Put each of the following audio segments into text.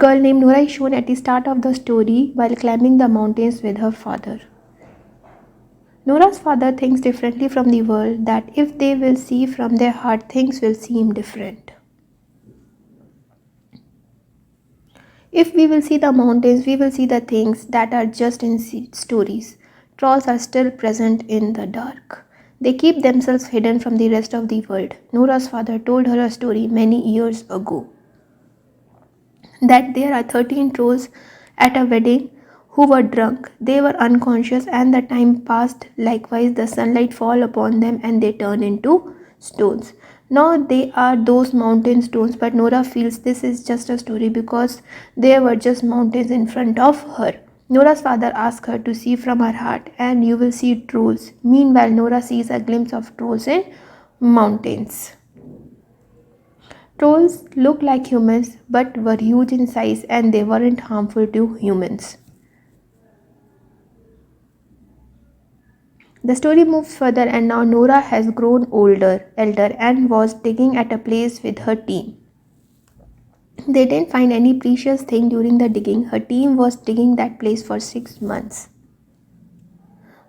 girl named Nora is shown at the start of the story while climbing the mountains with her father. Nora's father thinks differently from the world, that if they will see from their heart, things will seem different. If we will see the mountains, we will see the things that are just in stories. Trolls are still present in the dark. They keep themselves hidden from the rest of the world. Nora's father told her a story many years ago, that there are 13 trolls at a wedding who were drunk. They were unconscious and the time passed. Likewise, the sunlight fall upon them and they turn into stones. Now they are those mountain stones, but Nora feels this is just a story because there were just mountains in front of her. Nora's father asks her to see from her heart and you will see trolls. Meanwhile, Nora sees a glimpse of trolls in mountains. Trolls looked like humans but were huge in size and they weren't harmful to humans. The story moves further and now Nora has grown elder and was digging at a place with her team. They didn't find any precious thing during the digging. Her team was digging that place for 6 months.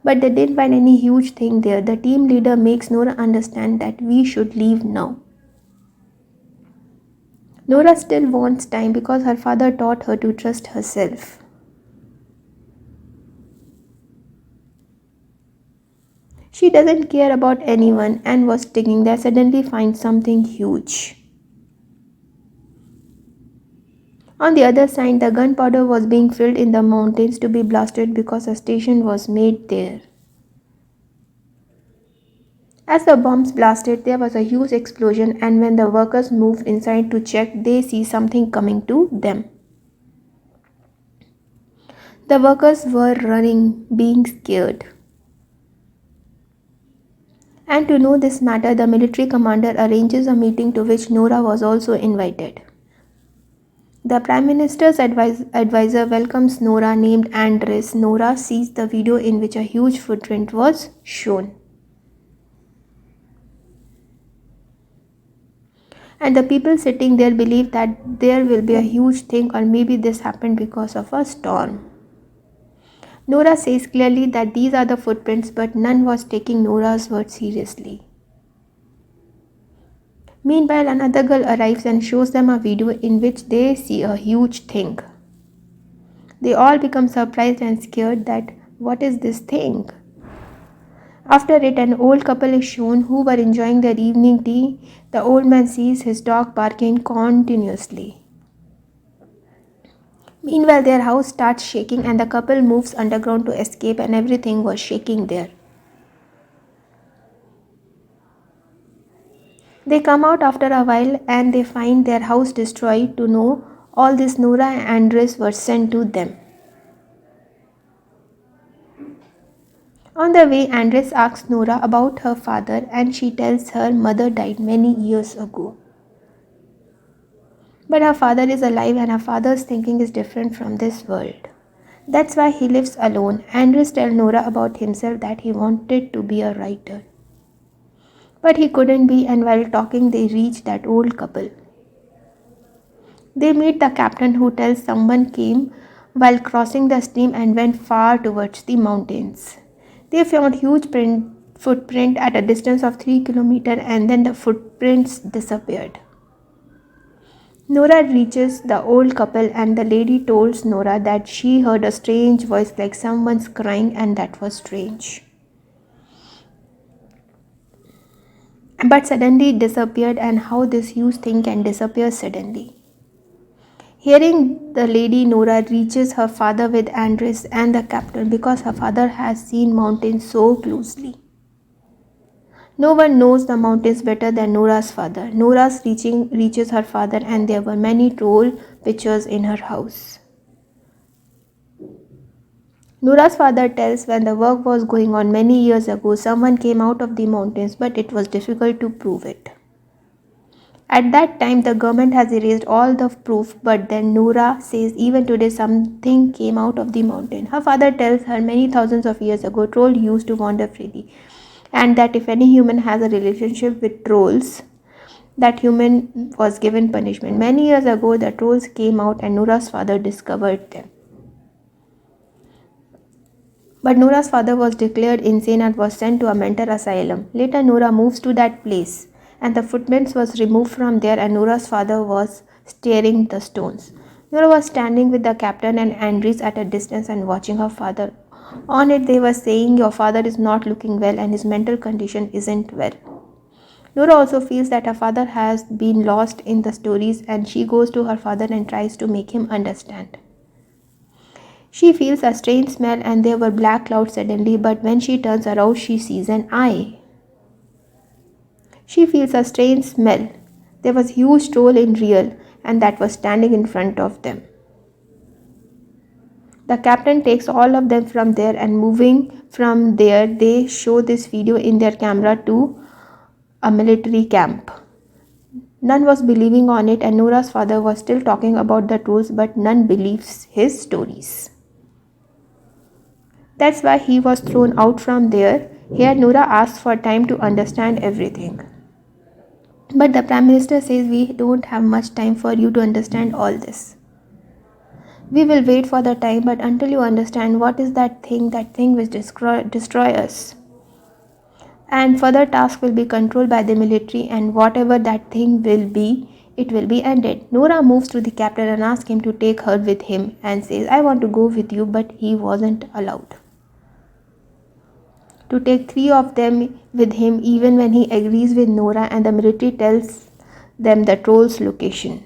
But they didn't find any huge thing there. The team leader makes Nora understand that we should leave now. Nora still wants time because her father taught her to trust herself. She doesn't care about anyone and was digging there, suddenly finds something huge. On the other side, the gunpowder was being filled in the mountains to be blasted because a station was made there. As the bombs blasted, there was a huge explosion, and when the workers moved inside to check, they see something coming to them. The workers were running, being scared. And to know this matter, the military commander arranges a meeting to which Nora was also invited. The Prime Minister's advisor welcomes Nora named Andres. Nora sees the video in which a huge footprint was shown. And the people sitting there believe that there will be a huge thing, or maybe this happened because of a storm. Nora says clearly that these are the footprints, but none was taking Nora's word seriously. Meanwhile, another girl arrives and shows them a video in which they see a huge thing. They all become surprised and scared that what is this thing? After it, an old couple is shown who were enjoying their evening tea. The old man sees his dog barking continuously. Meanwhile, their house starts shaking and the couple moves underground to escape, and everything was shaking there. They come out after a while and they find their house destroyed. To know all this, Nora and Andres were sent to them. On the way, Andres asks Nora about her father and she tells her mother died many years ago. But her father is alive and her father's thinking is different from this world. That's why he lives alone. Andres tells Nora about himself that he wanted to be a writer. But he couldn't be, and while talking they reach that old couple. They meet the captain who tells someone came while crossing the stream and went far towards the mountains. They found huge footprint at a distance of 3 kilometers and then the footprints disappeared. Nora reaches the old couple and the lady tells Nora that she heard a strange voice like someone's crying, and that was strange. But suddenly it disappeared, and how this huge thing can disappear suddenly. Hearing the lady, Nora reaches her father with Andres and the captain because her father has seen mountains so closely. No one knows the mountains better than Nora's father. Nora's reaches her father and there were many troll pictures in her house. Nora's father tells when the work was going on many years ago, someone came out of the mountains, but it was difficult to prove it. At that time, the government has erased all the proof, but then Nora says even today something came out of the mountain. Her father tells her many thousands of years ago, trolls used to wander freely, and that if any human has a relationship with trolls, that human was given punishment. Many years ago, the trolls came out and Nora's father discovered them. But Nora's father was declared insane and was sent to a mental asylum. Later, Nora moves to that place, and the footprints was removed from there, and Nora's father was staring the stones. Nora was standing with the captain and Andres at a distance and watching her father. On it, they were saying, "Your father is not looking well, and his mental condition isn't well." Nora also feels that her father has been lost in the stories, and she goes to her father and tries to make him understand. She feels a strange smell and there were black clouds suddenly, but when she turns around, she sees an eye. She feels a strange smell. There was a huge troll in real, and that was standing in front of them. The captain takes all of them from there, and moving from there, they show this video in their camera to a military camp. None was believing on it, and Nora's father was still talking about the trolls, but none believes his stories. That's why he was thrown out from there. Here Nora asks for time to understand everything. But the Prime Minister says, "We don't have much time for you to understand all this. We will wait for the time, but until you understand what is that thing which destroy us. And further task will be controlled by the military, and whatever that thing will be, it will be ended." Nora moves to the captain and asks him to take her with him and says, "I want to go with you," but he wasn't allowed to take 3 of them with him even when he agrees with Nora, and the military tells them the troll's location.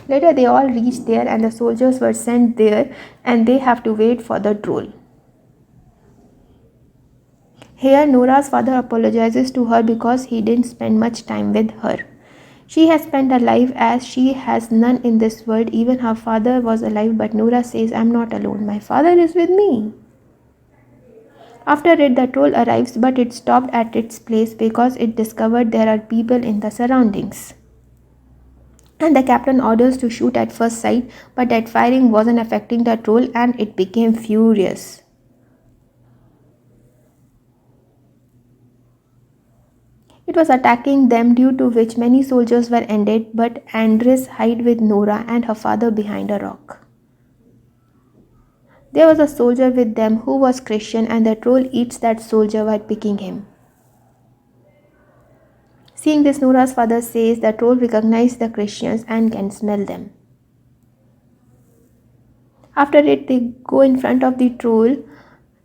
Later they all reach there and the soldiers were sent there and they have to wait for the troll. Here Nora's father apologizes to her because he didn't spend much time with her. She has spent her life as she has none in this world. Even her father was alive, but Nora says, "I'm not alone. My father is with me." After it, the troll arrives, but it stopped at its place because it discovered there are people in the surroundings. And the captain orders to shoot at first sight, but that firing wasn't affecting the troll and it became furious. It was attacking them, due to which many soldiers were ended, but Andres hid with Nora and her father behind a rock. There was a soldier with them who was Christian, and the troll eats that soldier while picking him. Seeing this, Nora's father says the troll recognizes the Christians and can smell them. After it, they go in front of the troll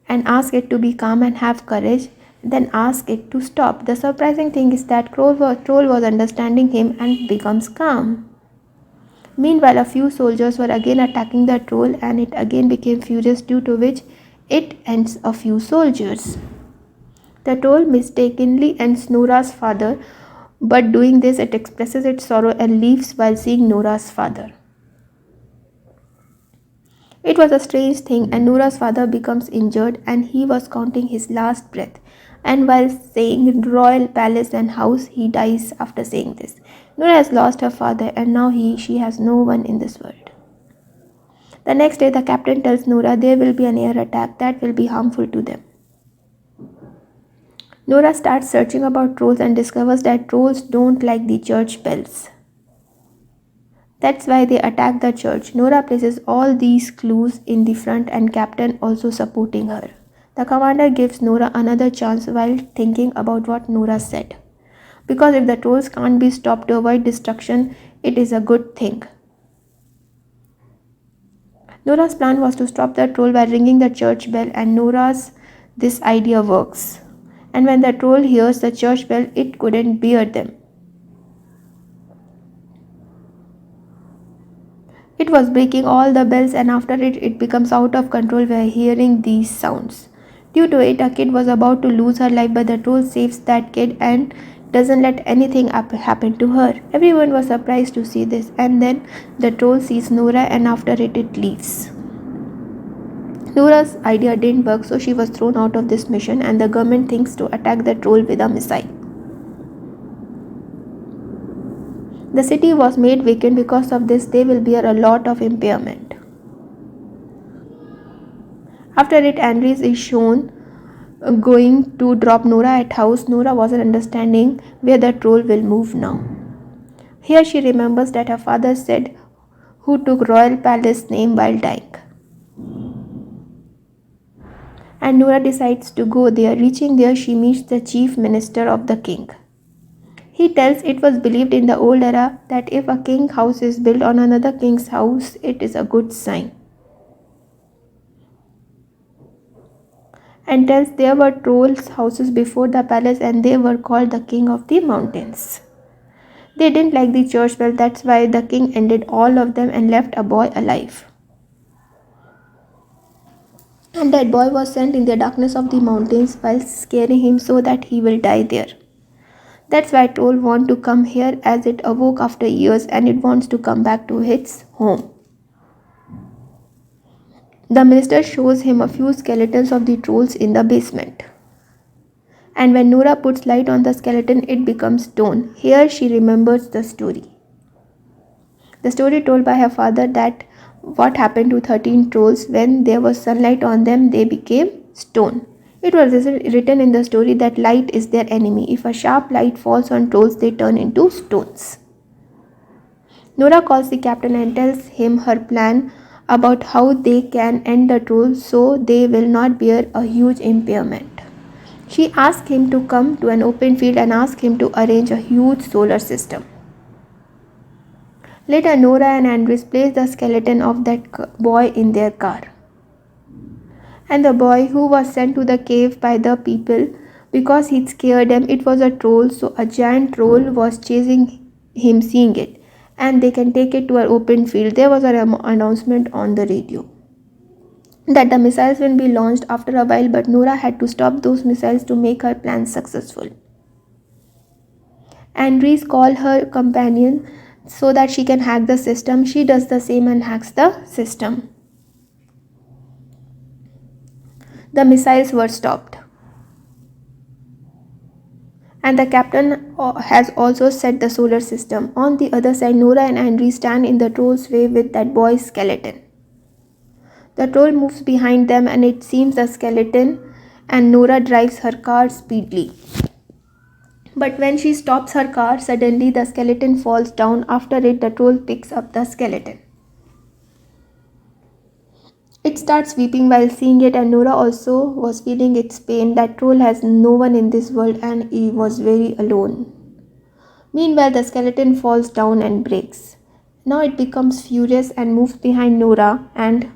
and ask it to be calm and have courage, then ask it to stop. The surprising thing is that troll was understanding him and becomes calm. Meanwhile, a few soldiers were again attacking the troll and it again became furious, due to which it ends a few soldiers. The troll mistakenly ends Nora's father, but doing this it expresses its sorrow and leaves while seeing Nora's father. It was a strange thing, and Nora's father becomes injured and he was counting his last breath. And while saying royal palace and house, he dies after saying this. Nora has lost her father and now she has no one in this world. The next day, the captain tells Nora there will be an air attack that will be harmful to them. Nora starts searching about trolls and discovers that trolls don't like the church bells. That's why they attack the church. Nora places all these clues in the front and captain also supporting her. The commander gives Nora another chance while thinking about what Nora said. Because if the trolls can't be stopped to avoid destruction, it is a good thing. Nora's plan was to stop the troll by ringing the church bell, and this idea works. And when the troll hears the church bell, it couldn't bear them. It was breaking all the bells, and after it becomes out of control by hearing these sounds. Due to it, a kid was about to lose her life, but the troll saves that kid and doesn't let anything happen to her. Everyone was surprised to see this, and then the troll sees Nora, and after it leaves. Nora's idea didn't work, so she was thrown out of this mission, and the government thinks to attack the troll with a missile. The city was made vacant. Because of this, there will be a lot of impairment. After it, Andres is shown going to drop Nora at house, Nora wasn't understanding where the troll will move now. Here she remembers that her father said who took royal palace name while dying. And Nora decides to go there. Reaching there, she meets the chief minister of the king. He tells it was believed in the old era that if a king's house is built on another king's house, it is a good sign. And tells there were trolls' houses before the palace and they were called the king of the mountains. They didn't like the church bell, that's why the king ended all of them and left a boy alive. And that boy was sent in the darkness of the mountains while scaring him so that he will die there. That's why troll want to come here as it awoke after years and it wants to come back to its home. The minister shows him a few skeletons of the trolls in the basement. And when Nora puts light on the skeleton, it becomes stone. Here she remembers the story. The story told by her father that what happened to 13 trolls when there was sunlight on them, they became stone. It was written in the story that light is their enemy. If a sharp light falls on trolls, they turn into stones. Nora calls the captain and tells him her plan about how they can end the trolls so they will not bear a huge impairment. She asks him to come to an open field and asks him to arrange a huge solar system. Later, Nora and Andres place the skeleton of that boy in their car. And the boy who was sent to the cave by the people because he'd scared them, it was a troll, so a giant troll was chasing him seeing it. And they can take it to an open field. There was an announcement on the radio that the missiles will be launched after a while, but Nora had to stop those missiles to make her plan successful. Andres calls her companion so that she can hack the system. She does the same and hacks the system. The missiles were stopped. And the captain has also set the solar system. On the other side, Nora and Andres stand in the troll's way with that boy's skeleton. The troll moves behind them and it seems the skeleton and Nora drives her car speedily. But when she stops her car, suddenly the skeleton falls down. After it, the troll picks up the skeleton. It starts weeping while seeing it and Nora also was feeling its pain. That troll has no one in this world and he was very alone. Meanwhile, the skeleton falls down and breaks. Now it becomes furious and moves behind Nora and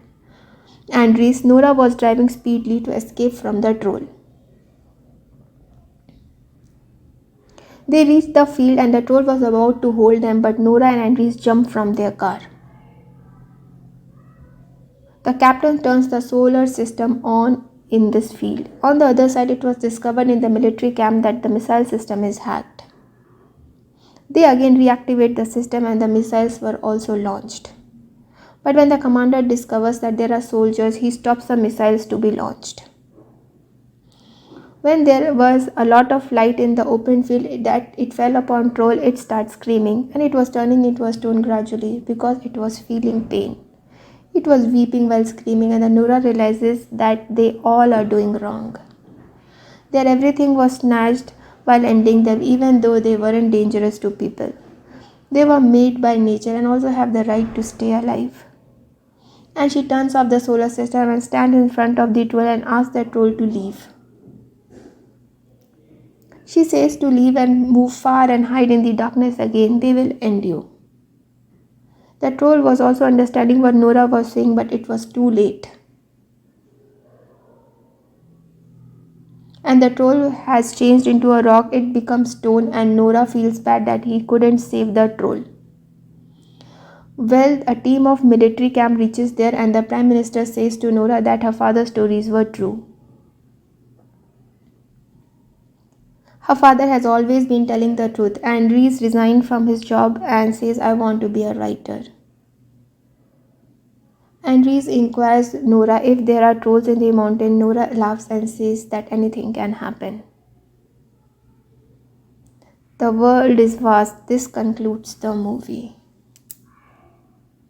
Andres. Nora was driving speedily to escape from the troll. They reached the field and the troll was about to hold them, but Nora and Andres jumped from their car. The captain turns the solar system on in this field. On the other side, it was discovered in the military camp that the missile system is hacked. They again reactivate the system and the missiles were also launched. But when the commander discovers that there are soldiers, he stops the missiles to be launched. When there was a lot of light in the open field that it fell upon troll, it started screaming and it was turning into a stone gradually because it was feeling pain. It was weeping while screaming and Nora realizes that they all are doing wrong. Their everything was snatched while ending them even though they weren't dangerous to people. They were made by nature and also have the right to stay alive. And she turns off the solar system and stands in front of the troll and asks the troll to leave. She says to leave and move far and hide in the darkness again. They will end you. The troll was also understanding what Nora was saying, but it was too late. And the troll has changed into a rock. It becomes stone and Nora feels bad that he couldn't save the troll. Well, a team of military camp reaches there and the Prime Minister says to Nora that her father's stories were true. Her father has always been telling the truth. Andres resigned from his job and says, I want to be a writer. Andres inquires Nora if there are trolls in the mountain. Nora laughs and says that anything can happen. The world is vast. This concludes the movie.